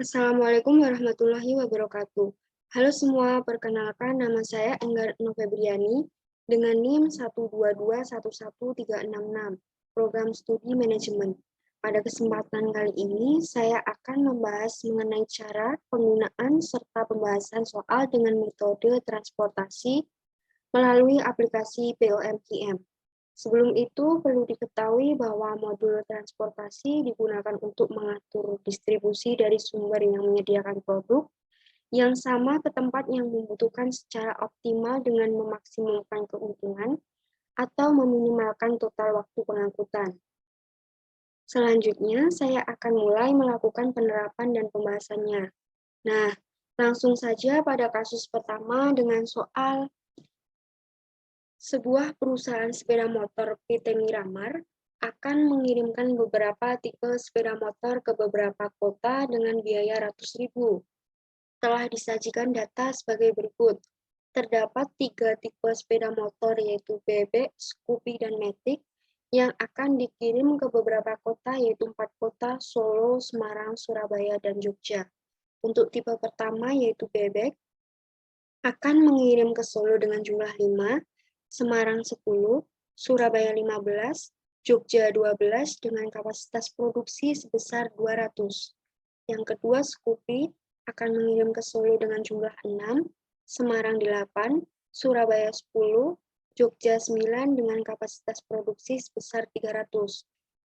Assalamualaikum warahmatullahi wabarakatuh. Halo semua, perkenalkan nama saya Enggar Novembriani dengan NIM 122111366, Program Studi Manajemen. Pada kesempatan kali ini, saya akan membahas mengenai cara penggunaan serta pembahasan soal dengan metode transportasi melalui aplikasi POMQM. Sebelum itu, perlu diketahui bahwa modul transportasi digunakan untuk mengatur distribusi dari sumber yang menyediakan produk yang sama ke tempat yang membutuhkan secara optimal dengan memaksimumkan keuntungan atau meminimalkan total waktu pengangkutan. Selanjutnya, saya akan mulai melakukan penerapan dan pembahasannya. Nah, langsung saja pada kasus pertama dengan soal sebuah perusahaan sepeda motor PT Miramar akan mengirimkan beberapa tipe sepeda motor ke beberapa kota dengan biaya ratus ribu. Telah disajikan data sebagai berikut. Terdapat 3 tipe sepeda motor yaitu Bebek, Scoopy, dan Matic yang akan dikirim ke beberapa kota yaitu 4 kota, Solo, Semarang, Surabaya, dan Jogja. Untuk tipe pertama yaitu Bebek akan mengirim ke Solo dengan jumlah 5, Semarang 10, Surabaya 15, Jogja 12 dengan kapasitas produksi sebesar 200. Yang kedua, Scoopy akan mengirim ke Solo dengan jumlah 6, Semarang 8, Surabaya 10, Jogja 9 dengan kapasitas produksi sebesar 300.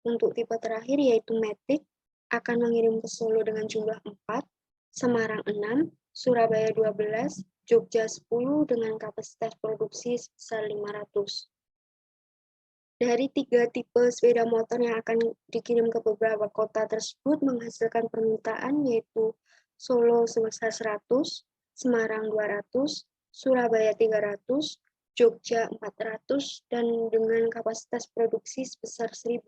Untuk tipe terakhir yaitu Matic akan mengirim ke Solo dengan jumlah 4, Semarang 6, Surabaya 12, Jogja 10 dengan kapasitas produksi sebesar 500. Dari 3 tipe sepeda motor yang akan dikirim ke beberapa kota tersebut menghasilkan permintaan yaitu Solo sebesar 100, Semarang 200, Surabaya 300, Jogja 400, dan dengan kapasitas produksi sebesar 1000.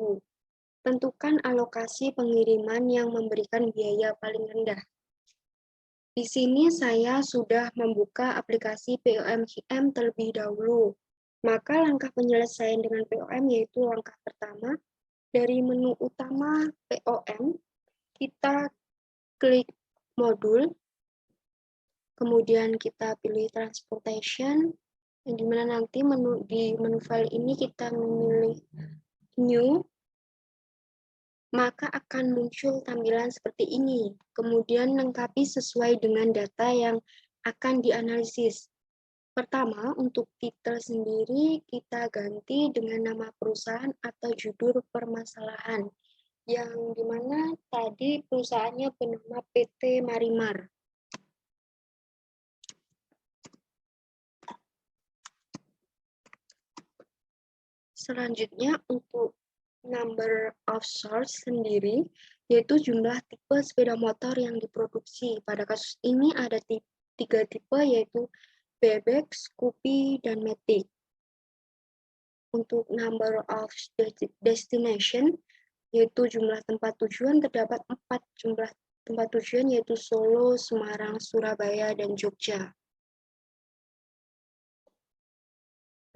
Tentukan alokasi pengiriman yang memberikan biaya paling rendah. Di sini saya sudah membuka aplikasi POMQM terlebih dahulu. Maka langkah penyelesaian dengan POM yaitu langkah pertama, dari menu utama POM, kita klik modul, kemudian kita pilih transportation, di mana nanti di menu file ini kita memilih new, maka akan muncul tampilan seperti ini. Kemudian lengkapi sesuai dengan data yang akan dianalisis. Pertama, untuk titel sendiri kita ganti dengan nama perusahaan atau judul permasalahan, yang dimana tadi perusahaannya bernama PT Marimar. Selanjutnya, untuk number of source sendiri, yaitu jumlah tipe sepeda motor yang diproduksi. Pada kasus ini ada 3 tipe, yaitu Bebek, Scoopy, dan Matic. Untuk number of destination, yaitu jumlah tempat tujuan, terdapat 4 jumlah tempat tujuan, yaitu Solo, Semarang, Surabaya, dan Jogja.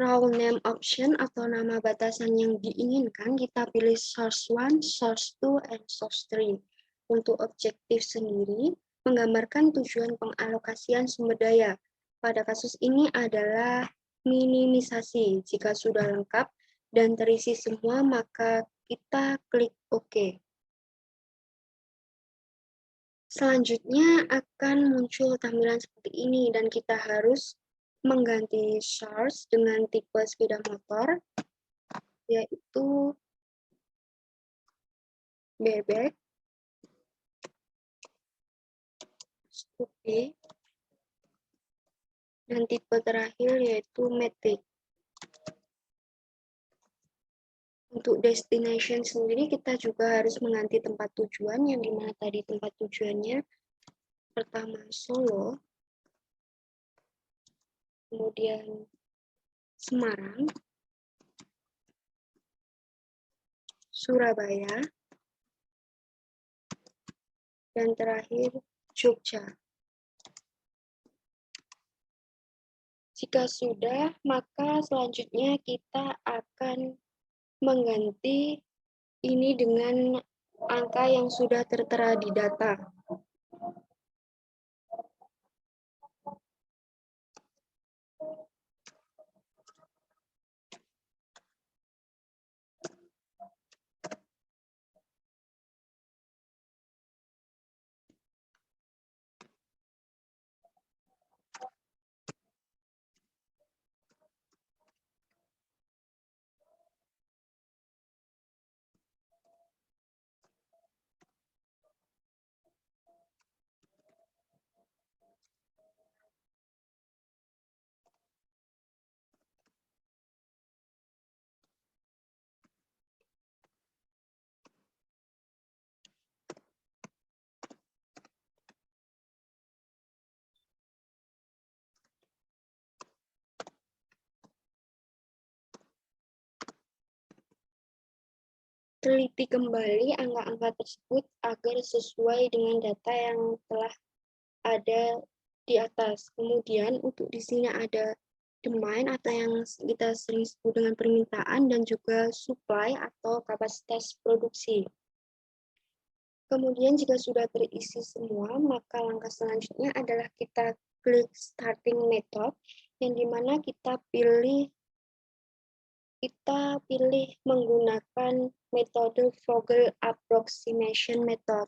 Raw name option atau nama batasan yang diinginkan, kita pilih source 1, source 2, and source 3. Untuk objektif sendiri, menggambarkan tujuan pengalokasian sumber daya. Pada kasus ini adalah minimisasi. Jika sudah lengkap dan terisi semua, maka kita klik OK. Selanjutnya akan muncul tampilan seperti ini dan kita harus mengganti source dengan tipe sepeda motor, yaitu Bebek, Scoopy, dan tipe terakhir yaitu Matic. Untuk destination sendiri kita juga harus mengganti tempat tujuan, yang dimana tadi tempat tujuannya pertama Solo, kemudian Semarang, Surabaya, dan terakhir Jogja. Jika sudah, maka selanjutnya kita akan mengganti ini dengan angka yang sudah tertera di data. teliti kembali angka-angka tersebut agar sesuai dengan data yang telah ada di atas. Kemudian untuk di sini ada demand atau yang kita sering sebut dengan permintaan dan juga supply atau kapasitas produksi. Kemudian jika sudah terisi semua, maka langkah selanjutnya adalah kita klik starting method, yang dimana kita pilih menggunakan metode Vogel Approximation Method.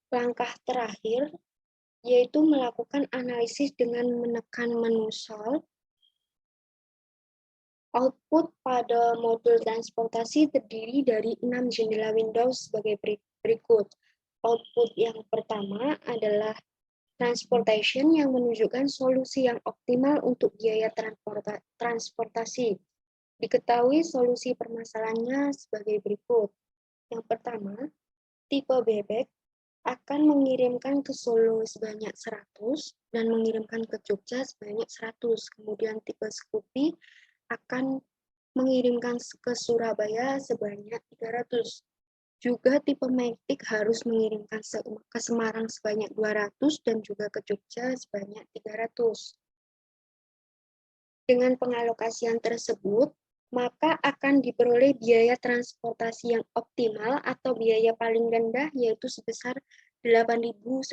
Langkah terakhir yaitu melakukan analisis dengan menekan menu solve. Output pada modul transportasi terdiri dari 6 jendela Windows sebagai berikut. Output yang pertama adalah transportation yang menunjukkan solusi yang optimal untuk biaya transportasi. Diketahui solusi permasalahannya sebagai berikut. Yang pertama, tipe bebek akan mengirimkan ke Solo sebanyak 100 dan mengirimkan ke Jogja sebanyak 100. Kemudian tipe Scoopy akan mengirimkan ke Surabaya sebanyak 300. Juga tipe Matic harus mengirimkan ke Semarang sebanyak 200 dan juga ke Jogja sebanyak 300. Dengan pengalokasian tersebut, maka akan diperoleh biaya transportasi yang optimal atau biaya paling rendah yaitu sebesar 8.900.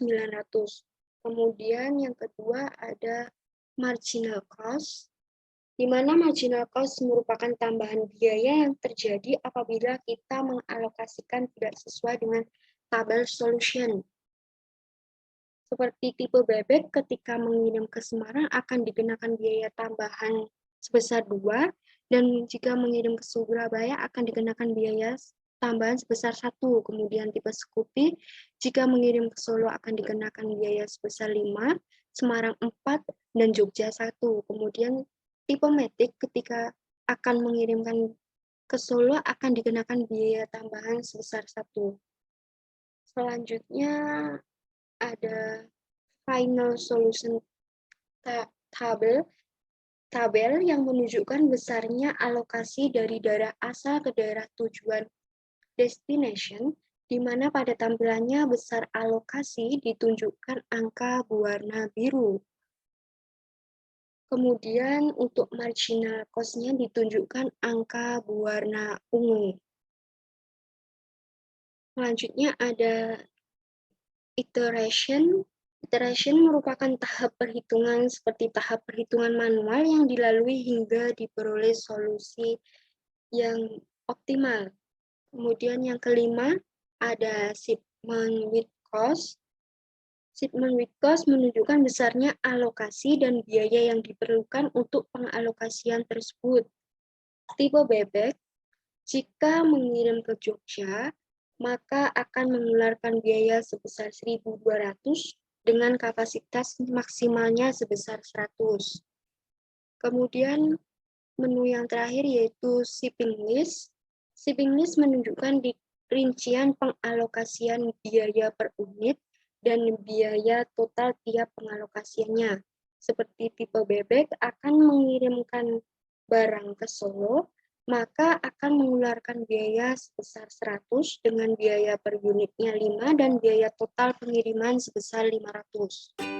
Kemudian yang kedua ada marginal cost, di mana marginal cost merupakan tambahan biaya yang terjadi apabila kita mengalokasikan tidak sesuai dengan tabel solution. Seperti tipe bebek, ketika mengirim ke Semarang akan dikenakan biaya tambahan sebesar 2, dan jika mengirim ke Surabaya akan dikenakan biaya tambahan sebesar 1. Kemudian tipe Scoopy, jika mengirim ke Solo akan dikenakan biaya sebesar 5, Semarang 4, dan Jogja 1. Kemudian tipe Matic ketika akan mengirimkan ke Solo akan dikenakan biaya tambahan sebesar 1. Selanjutnya ada final solution tabel yang menunjukkan besarnya alokasi dari daerah asal ke daerah tujuan destination, di mana pada tampilannya besar alokasi ditunjukkan angka berwarna biru. Kemudian untuk marginal cost-nya ditunjukkan angka berwarna ungu. Selanjutnya ada iteration. Iteration merupakan tahap perhitungan seperti tahap perhitungan manual yang dilalui hingga diperoleh solusi yang optimal. Kemudian yang kelima ada shipment with cost. Shipment with cost menunjukkan besarnya alokasi dan biaya yang diperlukan untuk pengalokasian tersebut. Tipe bebek, jika mengirim ke Jogja, maka akan mengeluarkan biaya sebesar 1.200 dengan kapasitas maksimalnya sebesar 100. Kemudian menu yang terakhir yaitu shipping list. Shipping list menunjukkan rincian pengalokasian biaya per unit dan biaya total tiap pengalokasiannya. Seperti tipe bebek akan mengirimkan barang ke Solo, maka akan mengeluarkan biaya sebesar 100 dengan biaya per unitnya 5 dan biaya total pengiriman sebesar 500.